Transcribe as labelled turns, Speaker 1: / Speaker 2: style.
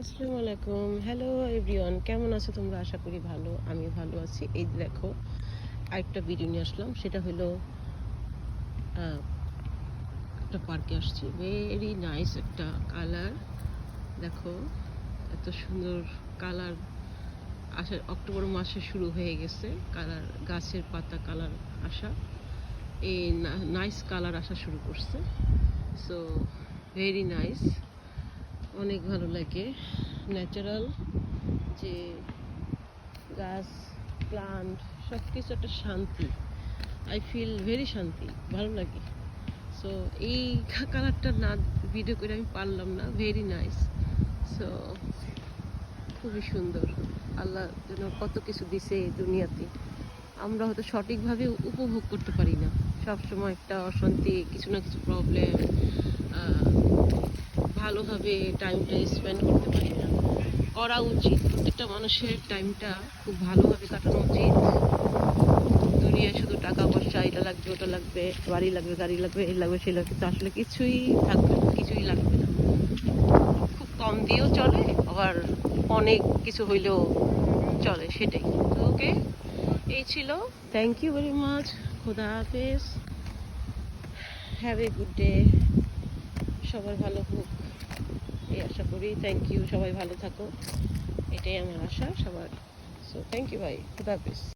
Speaker 1: আসসালামু আলাইকুম, hello everyone, কেমন আছো তোমরা? আশা করি ভালো, আমি ভালো আছি। এই দেখো, আরেকটা ভিডিও নিয়ে আসলাম। সেটা হলো আহ, একটা পার্কে আসছি। ভেরি নাইস একটা কালার, দেখো এত সুন্দর কালার। অক্টোবর মাসে শুরু হয়ে গেছে কালার, গাছের পাতা কালার আসা, এই নাইস কালার আসা শুরু করছে। সো ভেরি নাইস, অনেক ভালো লাগে। ন্যাচারাল যে গাছ, প্লান্ট, সব কিছু একটা শান্তি। আই ফিল ভেরি শান্তি, ভালো লাগে। সো এই কালারটা না ভিডিও করে আমি পারলাম না। Very nice. সো খুবই সুন্দর। আল্লাহ যেন কত কিছু দিছে এই দুনিয়াতে, আমরা হয়তো সঠিকভাবে উপভোগ করতে পারি না। সব সময় একটা অশান্তি, কিছু না কিছু প্রবলেম, ভালোভাবে টাইমটা স্পেন্ড করতে পারি না। করা উচিত, প্রত্যেকটা মানুষের টাইমটা খুব ভালোভাবে কাটানো উচিত। দুনিয়ায় শুধু টাকা পয়সা, এটা লাগবে ওটা লাগবে, বাড়ি লাগবে গাড়ি লাগবে, এই লাগবে সেই লাগবে, কিন্তু আসলে কিছুই থাকবে না, কিছুই লাগবে না। খুব কম দিয়েও চলে, আবার অনেক কিছু হইলেও চলে, সেটাই তো। ওকে, এই ছিল। Thank you very much. খোদা হাফেজ, হ্যাভ এ গুড ডে। সবার ভালো হোক এই আশা করি। থ্যাংক ইউ, সবাই ভালো থাকো, এটাই আমার আশা সবার। সো থ্যাংক ইউ ভাই, খোদা হাফেজ।